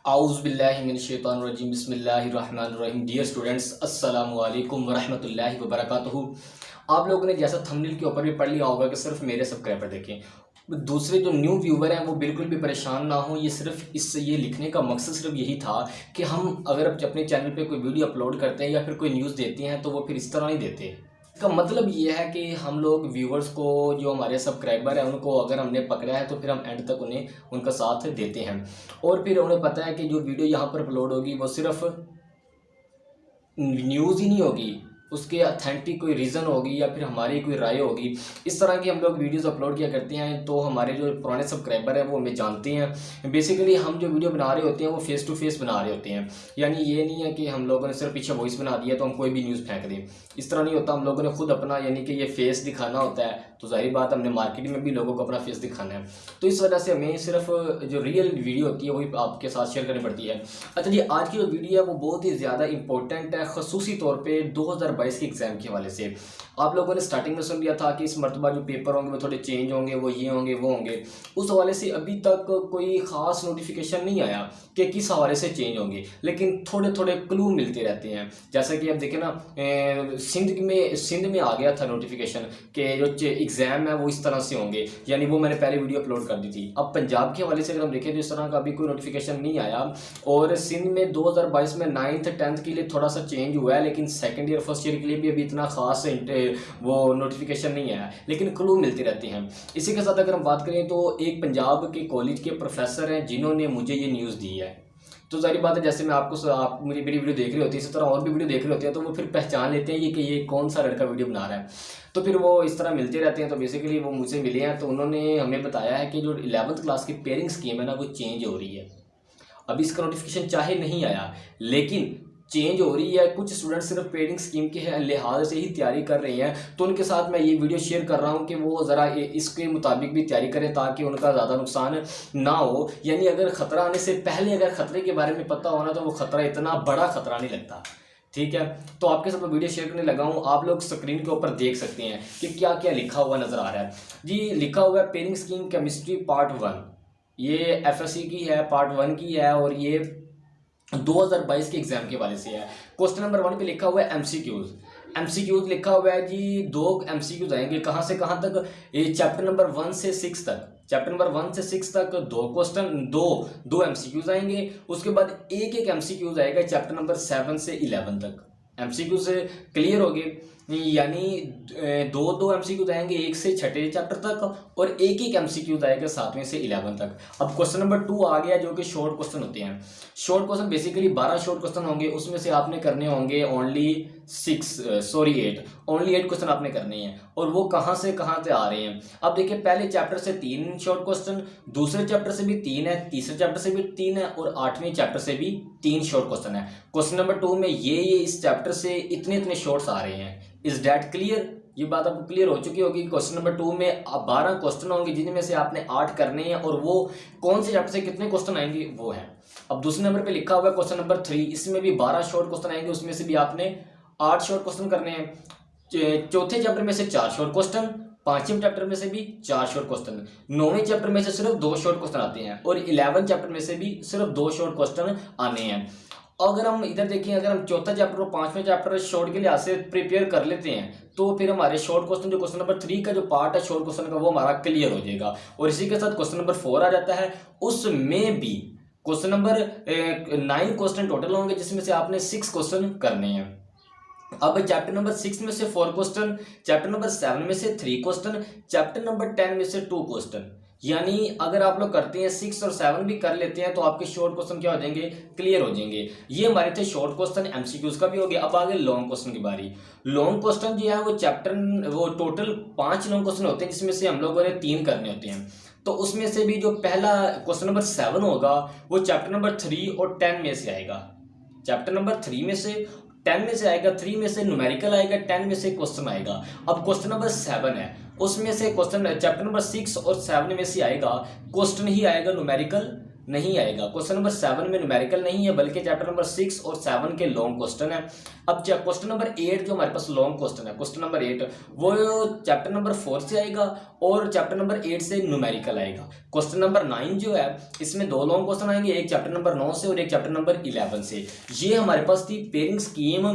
आऊज़ुबिल्लाहिमिनश्शैतानिर्रजीम बिस्मिल्लाहिर्रहमानिर्रहीम। Dear students, अस्सलामु अलैकुम वरहमतुल्लाहि वबरकातुहू। आप लोगों ने जैसा थंबनेल के ऊपर भी पढ़ लिया होगा कि सिर्फ मेरे सब्सक्राइबर देखें, दूसरे जो न्यू व्यूवर हैं वो बिल्कुल भी परेशान ना हो। ये सिर्फ ये लिखने का मकसद सिर्फ यही था कि हम अगर अपने चैनल पे कोई वीडियो अपलोड करते हैं या फिर कोई न्यूज़ देते हैं तो वो फिर इस तरह नहीं देते। इसका मतलब ये है कि हम लोग व्यूवर्स को, जो हमारे सब्सक्राइबर हैं, उनको अगर हमने पकड़ा है तो फिर हम एंड तक उन्हें उनका साथ देते हैं। और फिर उन्हें पता है कि जो वीडियो यहाँ पर अपलोड होगी वो सिर्फ न्यूज़ ही नहीं होगी, उसके अथेंटिक कोई रीज़न होगी या फिर हमारी कोई राय होगी। इस तरह की हम लोग वीडियोस अपलोड किया करते हैं। तो हमारे जो पुराने सब्सक्राइबर हैं वो हमें जानते हैं। बेसिकली हम जो वीडियो बना रहे होते हैं वो फेस टू फेस बना रहे होते हैं, यानी ये नहीं है कि हम लोगों ने सिर्फ पीछे वॉइस बना दिया तो हम कोई भी न्यूज़ फेंक दें। इस तरह नहीं होता। हम लोगों ने खुद अपना यानी कि ये फेस दिखाना होता है। तो जाहिर बात हमने मार्केट में भी लोगों को अपना फेस दिखाना है। तो इस वजह से हमें सिर्फ जो रियल वीडियो होती है वही आपके साथ शेयर करनी पड़ती है। अच्छा जी, आज की जो वीडियो है वो बहुत ही ज़्यादा इंपॉर्टेंट है, ख़ुसूसी तौर पर 2022 के एग्ज़ाम के हवाले से। आप लोगों ने स्टार्टिंग में सुन लिया था कि इस मरतबा जो पेपर होंगे वो थोड़े चेंज होंगे, वो ये होंगे वो होंगे। उस हवाले से अभी तक कोई ख़ास नोटिफिकेशन नहीं आया कि किस हवाले से चेंज होंगे, लेकिन थोड़े थोड़े क्लू मिलते रहते हैं। जैसा कि अब देखें ना, सिंध में आ गया था नोटिफिकेशन कि जो एग्ज़ाम है वो इस तरह से होंगे, यानी वो मैंने पहले वीडियो अपलोड कर दी थी। अब पंजाब के हवाले से अगर हम देखें तो इस तरह का अभी कोई नोटिफिकेशन नहीं आया। और सिंध में 2022 में 9th 10th के लिए थोड़ा सा चेंज हुआ है, लेकिन सेकेंड ईयर फर्स्ट ईयर के लिए भी अभी इतना खास वो नोटिफिकेशन नहीं आया, लेकिन क्लू मिलते रहते हैं। इसी के साथ अगर हम बात करें तो एक पंजाब के कॉलेज के प्रोफेसर हैं जिन्होंने मुझे ये न्यूज़ दी है। तो जाहिर बात है, जैसे मैं आप मेरी वीडियो देख रहे होते हैं, इसी तरह और भी वीडियो देख रहे होते हैं, तो वो फिर पहचान लेते हैं कि ये कौन सा लड़का वीडियो बना रहा है। तो फिर वो इस तरह मिलते रहते हैं। तो बेसिकली वो मुझसे मिले हैं, तो उन्होंने हमें बताया है कि जो 11th क्लास की पेयरिंग स्कीम है ना वो चेंज हो रही है। अभी इसका नोटिफिकेशन चाहे नहीं आया, लेकिन चेंज हो रही है। कुछ स्टूडेंट सिर्फ पेयरिंग स्कीम के लिहाज से ही तैयारी कर रहे हैं, तो उनके साथ मैं ये वीडियो शेयर कर रहा हूं कि वो ज़रा इसके मुताबिक भी तैयारी करें ताकि उनका ज़्यादा नुकसान ना हो। यानी अगर ख़तरा आने से पहले अगर ख़तरे के बारे में पता होना तो वो ख़तरा इतना बड़ा ख़तरा नहीं लगता। ठीक है, तो आपके साथ मैं वीडियो शेयर करने लगा हूँ। आप लोग स्क्रीन के ऊपर देख सकते हैं कि क्या क्या लिखा हुआ नज़र आ रहा है जी। लिखा हुआ है पेयरिंग स्कीम केमिस्ट्री पार्ट 1, ये FSC की है, पार्ट 1 की है, और ये 2022 के एग्जाम के हवाले से है। क्वेश्चन नंबर 1 पे लिखा हुआ है एमसीक्यूज लिखा हुआ है जी। 2 एमसीक्यूज आएंगे, कहाँ से कहाँ तक? ये चैप्टर नंबर 1 से 6 तक, चैप्टर नंबर 1 से 6 तक 2 क्वेश्चन, दो एमसीक्यूज आएंगे। उसके बाद एक एमसीक्यूज आएगा चैप्टर नंबर 7 से 11 तक। एमसीक्यू से क्लियर हो गए, यानी दो एमसीक्यूज आएंगे 1 से 6ठे चैप्टर तक, और एक एमसीक्यूज आएगा 7वें से 11 तक। अब क्वेश्चन नंबर 2 आ गया, जो कि शॉर्ट क्वेश्चन होते हैं। Short question basically 12 short question होंगे, उसमें से आपने करने होंगे ओनली 8 क्वेश्चन आपने करने हैं। और वो कहाँ से आ रहे हैं? अब देखिए, पहले चैप्टर से 3 शॉर्ट क्वेश्चन, दूसरे चैप्टर से भी 3 है, तीसरे चैप्टर से भी 3 है, और 8वें चैप्टर से भी 3 शॉर्ट क्वेश्चन है। क्वेश्चन नंबर 2 में ये इस चैप्टर से इतने शॉर्ट्स आ रहे हैं। Is that clear? ये बात आपको क्लियर हो चुकी होगी। क्वेश्चन नंबर 2 में 12 क्वेश्चन होंगे, जिनमें से आपने 8 करने हैं, और वो कौन से चैप्टर से कितने क्वेश्चन आएंगे वो है। अब दूसरे नंबर पे लिखा हुआ है क्वेश्चन नंबर 3, इसमें भी 12 शॉर्ट क्वेश्चन आएंगे, उसमें से भी आपने 8 शॉर्ट क्वेश्चन करने हैं। चौथे चैप्टर में से 4 शॉर्ट क्वेश्चन, 5वें चैप्टर में से भी 4 शॉर्ट क्वेश्चन, 9वें चैप्टर में से सिर्फ 2 शॉर्ट क्वेश्चन आते हैं, और 11वें चैप्टर में से भी सिर्फ 2 शॉर्ट क्वेश्चन आने हैं। अगर हम इधर देखें, अगर हम चौथा चैप्टर और 5वें चैप्टर शॉर्ट के लिहाज से प्रिपेयर कर लेते हैं तो फिर हमारे शॉर्ट क्वेश्चन, जो क्वेश्चन नंबर 3 का जो पार्ट है शॉर्ट क्वेश्चन का, वो हमारा क्लियर हो जाएगा। और इसी के साथ क्वेश्चन नंबर 4 आ जाता है, उसमें भी क्वेश्चन नंबर 9 क्वेश्चन टोटल होंगे, जिसमें से आपने 6 क्वेश्चन करने हैं। अब चैप्टर नंबर 6 में से 4 क्वेश्चन, चैप्टर नंबर 7 में से 3 क्वेश्चन, चैप्टर नंबर 10 में से 2 क्वेश्चन। यानी अगर आप लोग करते हैं 6 और 7 भी कर लेते हैं तो आपके शॉर्ट क्वेश्चन क्या हो जाएंगे? क्लियर हो जाएंगे। ये हमारे थे शॉर्ट क्वेश्चन, एमसीक्यूज का भी हो गया। अब आगे लॉन्ग क्वेश्चन की बारी। लॉन्ग क्वेश्चन जो है वो टोटल 5 लॉन्ग क्वेश्चन होते हैं, जिसमें से हम लोगों ने 3 करने होते हैं। तो उसमें से भी जो पहला क्वेश्चन नंबर 7 होगा वो चैप्टर नंबर 3 और 10 में से आएगा। चैप्टर नंबर 3 में से 10 में से आएगा, 3 में से न्यूमेरिकल आएगा, 10 में से क्वेश्चन आएगा। अब क्वेश्चन नंबर 7 है, उसमें से क्वेश्चन चैप्टर नंबर 6 और 7 में से आएगा, क्वेश्चन ही आएगा न्यूमेरिकल, नहीं आएगा। क्वेश्चन नंबर 7 में न्यूमेरिकल नहीं है, बल्कि चैप्टर नंबर 6 और 7 के लॉन्ग क्वेश्चन है। अब क्वेश्चन नंबर 8 जो हमारे पास लॉन्ग क्वेश्चन है, क्वेश्चन नंबर 8 वो चैप्टर नंबर 4 से आएगा और चैप्टर नंबर 8 से न्यूमेरिकल आएगा। क्वेश्चन नंबर 9 जो है इसमें 2 लॉन्ग क्वेश्चन आएंगे, एक चैप्टर नंबर 9 से और एक चैप्टर नंबर 11 से। ये हमारे पास थी पेयरिंग स्कीम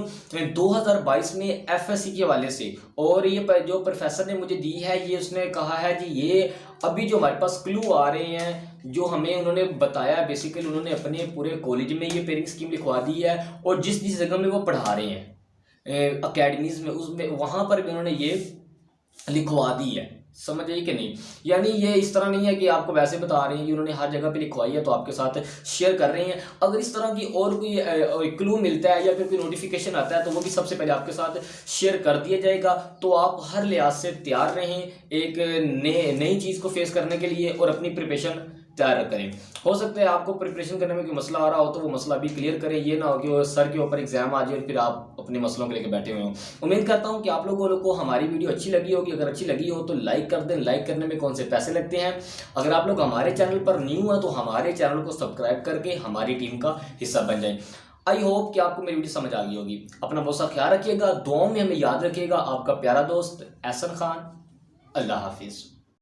2022 में एफएससी के हवाले से, और ये जो प्रोफेसर ने मुझे दी है, ये उसने कहा है जी ये अभी जो हमारे पास क्लू आ रहे हैं जो हमें उन्होंने बताया, बेसिकली उन्होंने अपने पूरे कॉलेज में ये पेयरिंग स्कीम लिखवा दी है, और जिस जिस जगह में वो पढ़ा रहे हैं अकेडमीज में, उसमें वहाँ पर भी उन्होंने ये लिखवा दी है। समझ आई कि नहीं? यानी ये इस तरह नहीं है कि आपको वैसे बता रहे हैं कि उन्होंने हर जगह पे लिखवाई है तो आपके साथ शेयर कर रहे हैं। अगर इस तरह की और कोई क्लू मिलता है या फिर कोई नोटिफिकेशन आता है तो वो भी सबसे पहले आपके साथ शेयर कर दिया जाएगा, तो आप हर लिहाज से तैयार रहें एक नई चीज़ को फेस करने के लिए और अपनी प्रिपरेशन तैयार करें। हो सकता है आपको प्रिपरेशन करने में कोई मसला आ रहा हो तो वो मसला भी क्लियर करें, ये ना हो कि वो सर के ऊपर एग्जाम आ जाए और फिर आप अपने मसलों को लेकर बैठे हुए हों। उम्मीद करता हूं कि आप लोगों को हमारी वीडियो अच्छी लगी होगी। अगर अच्छी लगी हो तो लाइक कर दें, लाइक करने में कौन से पैसे लगते हैं। अगर आप लोग हमारे चैनल पर न्यू हैं तो हमारे चैनल को सब्सक्राइब करके हमारी टीम का हिस्सा बन जाएं। आई होप कि आपको मेरी वीडियो समझ आ गई होगी। अपना बहुत सा ख्याल रखिएगा, दुआओं में हमें याद रखिएगा। आपका प्यारा दोस्त एहसन खान। अल्लाह हाफिज़।